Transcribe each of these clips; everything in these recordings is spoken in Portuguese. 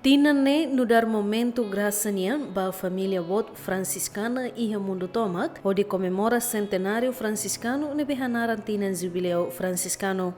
Tinanne no dar momento graçania ba família Bot franciscana e mundo tomak, onde comemora centenário franciscano ne behanaran tinan jubileu franciscano.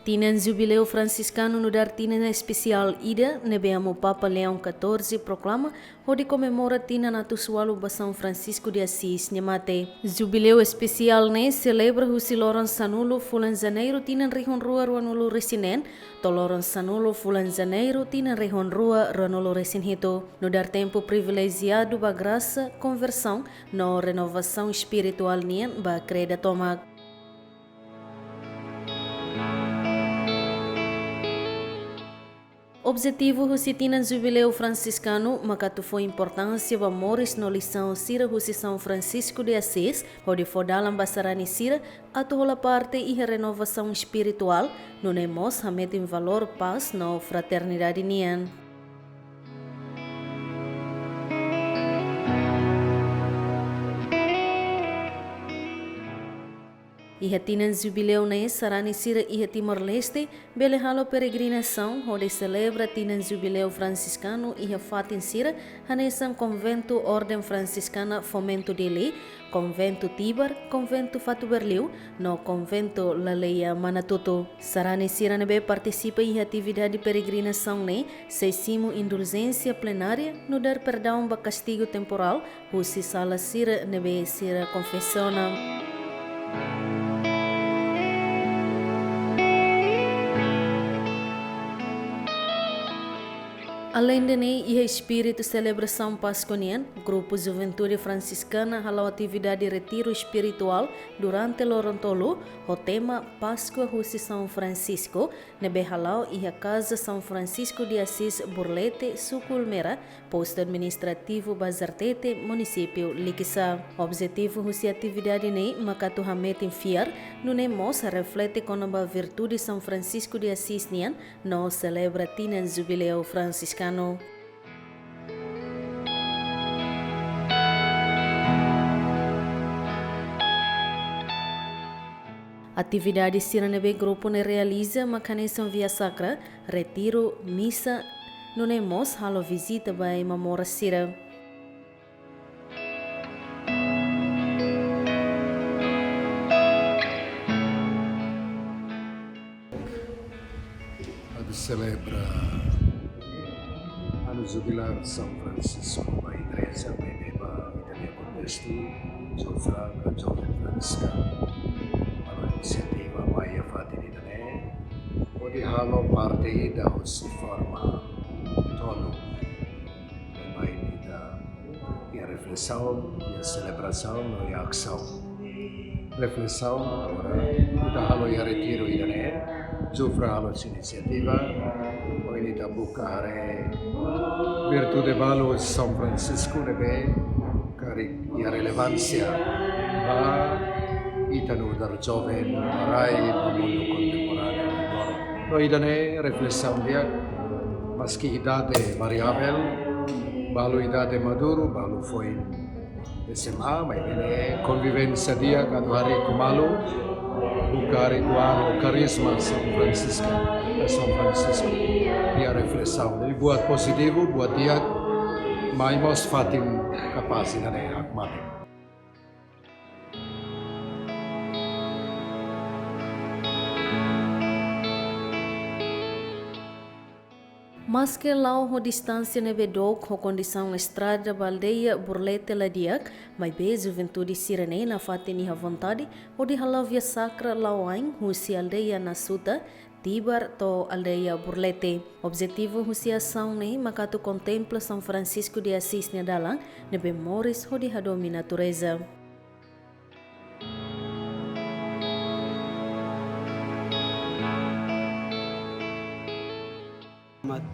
Tinan jubileu franciscano no dar tinan especial ida nebeamo Papa Leão XIV proclama onde comemora tinan atusualu ba São Francisco de Assis nyamate. Jubileu especial ne celebra husi loron sanulo fulan janeiro tinan rihon rua ruanulu resinen to loron sanulo fulan janeiro tinan rihon rua ruanulu resin hito. No dar tempo privilegiado ba graça conversão no renovação espiritual nian ba creda tomak. Objetivo husi tinan jubileu franciscano makatu foi importância ba moris no lição sira husi São Francisco de Assis, onde fodalam basarani sira atuhola parte e renovação espiritual, no nemos hametin valor paz no fraternidade nian. Iha tinan jubileu ne sarani sira iha Timor-Leste bele halo peregrinação onde celebra tinan jubileu franciscano iha fatin sira hanesan convento ordem franciscana fomento de lei, convento Tibar, convento Fatu Berliu, no convento Laleia Manatuto. Sarani sira nebe participa iha atividade peregrinação ne seisimo indulgência plenária no dar perdão ba castigo temporal husi sala sira nebe sira confessiona. Além de ne, iha espírito celebração pasconian, grupo Juventude Franciscana halau atividade retiro espiritual durante Lorontolo, o tema Páscoa Husi São Francisco, nebe halau iha casa São Francisco de Assis Burlete, Suculmera, posto administrativo Bazartete, município Liquiçá. Objetivo husi atividade ne, makatu hametin fiar, no nemos reflete com a virtude São Francisco de Assis nian, no celebra tinan jubileu franciscano. Atividade Siranebe grupo ne realiza mecanismo via sacra, retiro, missa, no nemos halo visita by mamora sira. Celebra ano jubilar São Francisco, a igreja bebeba Italia Contexto, Jofra, Jovem Franciscano, a iniciativa Maia Fatini Dane, onde halo parte ida se forma tono, também e a reflexão, e a celebração e a ação. Reflexão, agora, kita halo ya retiro idane, Jofra halo iniciativa, ini kita buka hari virtude balu São Francisco nebe kari ya relevancia ba itanu dar jovem marai mundo contemporâneo agora. No idane reflexão dia, meski idade variável, balu idade maduro, balu foi SMA, mas ini convivência dia cada hari kumalu, buka ritual carisma São Francisco, dia reflexão. Jadi buat positivo, buat dia, mais mos fatin capacidade akmat. Mas que lau ho distância nebe dog ho condição estrada baldeia Burlete ladiak, mas be juventude sirene na fatini ha vontade, o de halau via sacra lauain husi aldeia nasuta, Tibar to aldeia Burlete. Objetivo husi ação ne makatu contempla São Francisco de Assis ne dalang, nebe moris ho di hadomi natureza.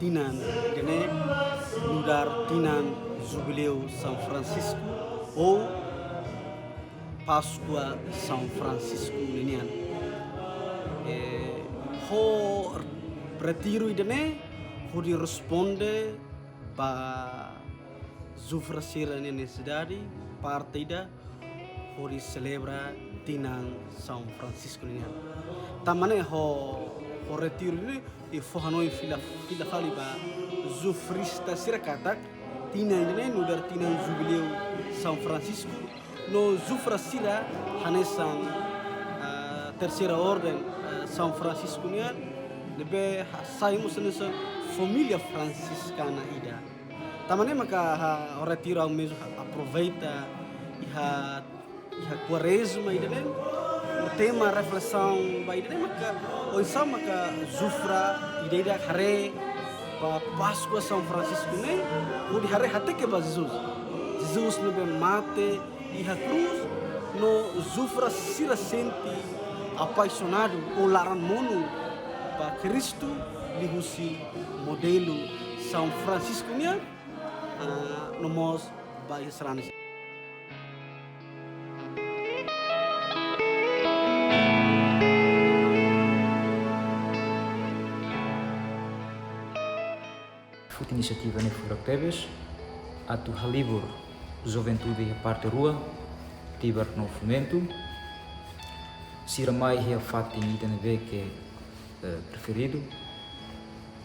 Tinan kene lugar tinan jubileu São Francisco ou Páscoa São Francisco ninian ho retiro idene ho di responde pa Jofra sira nene cidade partida ho di celebra tinan São Francisco ini. Tamane ho retiro ini ifo hanoi fila fali ba zufrista sira katak tinan ini nudar tinan jubileu São Francisco no zufra sira hanesan terceira ordem São Francisco ini lebe saímos nessa família franciscana ida. Tamane maka o retiro ao mesmo aproveita iha quaresma ida né o tema reflexão ba ida né maka o insam maka zufra ida hare pa Páscoa São Francisco né o di hare hate ke ba Jesus lebe mate iha cruz no zufra sira senti apaixonado o laran mono pa Cristo lihusi modelo São Francisco nya nomos ba Israel. Foto iniciativa ne Furak Teves, atu halibur juventude a parte rua, tiver no fomento, sira mai a fati nita neve que preferido,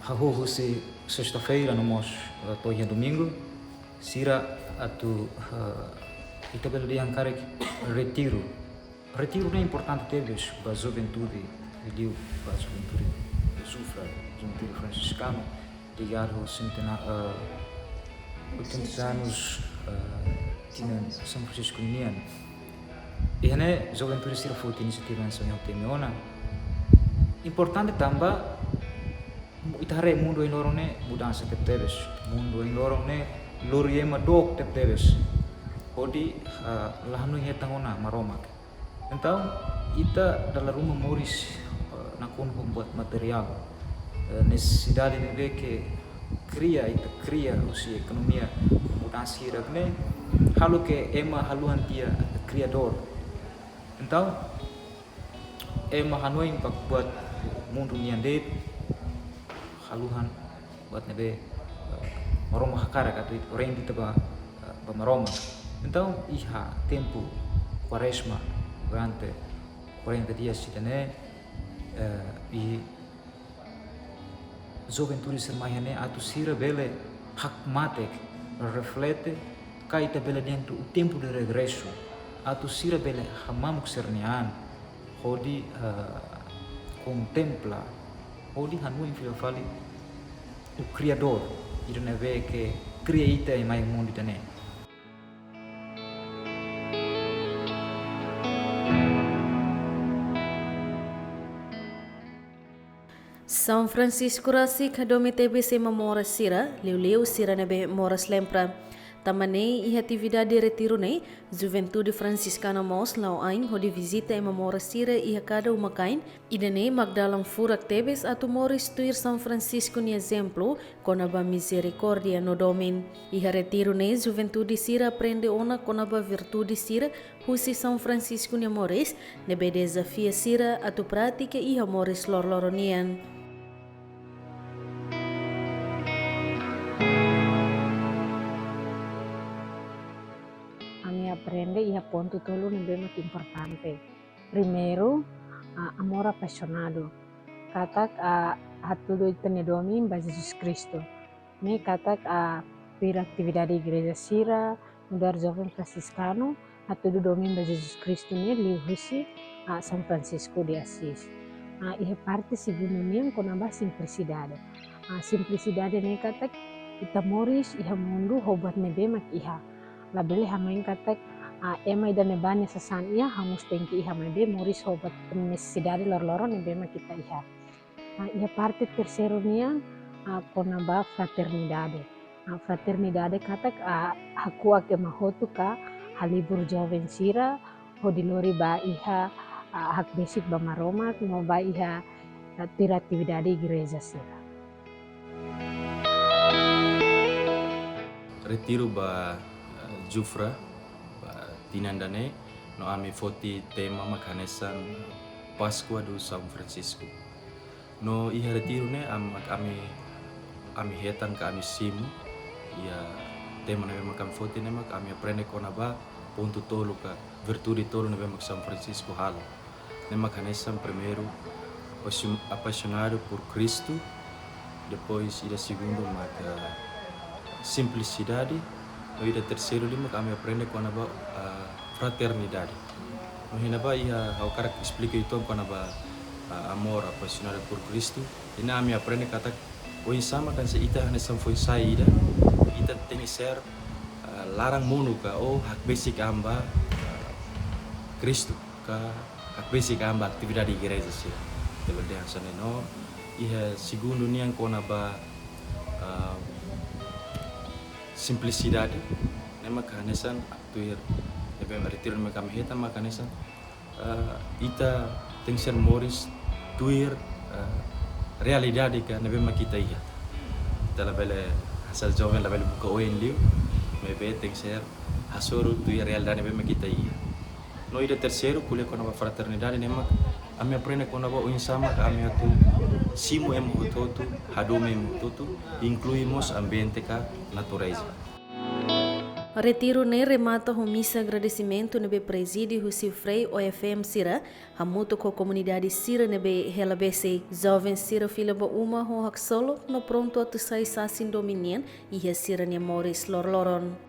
haho se sexta-feira no mos toia domingo, sira atu itabel de ancarek retiro não é importante Teves para juventude, liu para juventude sufra, juventude franciscano ligado aos 80 anos tinha São Francisco Unian. E né juventude sira foto iniciativa em São Temiona. Importante também itare mundo em lorong ne mudança Teves, mundo em lorong ne loriema dok Teves. Odi lahanu hetangona maromak. Então ita dalam rumah Moris nakon membuat material necessidade de ver que cria usia economia mudança iragne halu que ema haluan dia criador. Então ema hanoi impak buat mundo niande haluhan buat nebe maroma hakara katu orang kita ba maroma. Então iha tempo quaresma durante 40 dias sitane e juventude sermaiane atu sira bele hak matek reflete kaita bele dentro o tempo de regresso atu sira bele hamamuk sernian hodi contempla hodi hanu infilafali o criador irene ve que cria ita e mai mundo tane. São Francisco rasi kadomi tebe se mamora sira, liu sira nebe moras lempra. Tamane e atividade de retiro ne, Juventude Franciscana Mos lau ain hodi visita e mamora sira e cada uma kain, idane magdalang furak tebes atu moris tuir São Francisco ni exemplo, konaba misericordia no domin. Iha retiro ne, Juventude sira aprende ona konaba virtude sira, husi São Francisco ni moris, nebe desafia sira atu pratica iha moris lorloronian. Aprende e ponto tolo não bem muito importante. Primeiro, amor apaixonado. Katak hatudo itenedomi ba Jesus Cristo. Me katak pira atividade igreja sira, mudar jovem franciscano, hatudo domi ba Jesus Cristo ne lihusi São Francisco de Assis. E parte segundo nem com a simplicidade. Simplicidade ne katak ita moris iha mundu hobat nebe mak iha. Labele hamain katak ema ida nebanya sasan iya hamus tengki iha mebe moris hobat necessidade lor-loron nebe ma kita iha. Ia parte terceiro nia konaba fraternidade. Fraternidade katak haku ake mahotu ka halibur jovem sira hodilori ba iha hak basic ba maromak no ba iha atividade igreja sira. Retiro ba Jufra ba tinandane no ami foti tema makanesan Pascua do São Francisco. No iha retiro ne ami hetan ka ami simu ya tema ne makam foti ne mak ami aprende kona ba ponto tolo ka virtude tolo na bem São Francisco hala. Nema canesam primeiro apaixonado por Cristo, depois ida segundo maka simplicidade, e ida terceiro lima kami aprende com a fraternidade. No hinaba ia ao cara explica itu com a amor apaixonado por Cristo, e na kami aprende kata o sama kan se ita hanesam foi saída, ita tem que ser larang mono ka o hak basic amba Cristo ka hak basic amba atividade igreja sih. Debelde hansane no ia segundo niang kona ba simplicidade nema kanesan tuir debe retiro me kami heta makanesan ita tem ser moris tuir realidade ka nebe makita ia tala bele asal jovem la bele buka oen liu mebe tem ser hasoro tuir realidade nebe makita ia no ida terceiro kuliah kona ba fraternidade nema ami aprende kona ba oin sama kami atu simo em hototu hadome em hototu incluímos ambiente ka natureza. Retiro ne remata com missa agradecimento nebe presídio Rocio Frei OFM Sira, hamuto com a comunidade Sira nebe helabese jovem Sira filha ba uma ho hak solo no pronto atu sai sasin dominian e Sira ne Morris lorloron.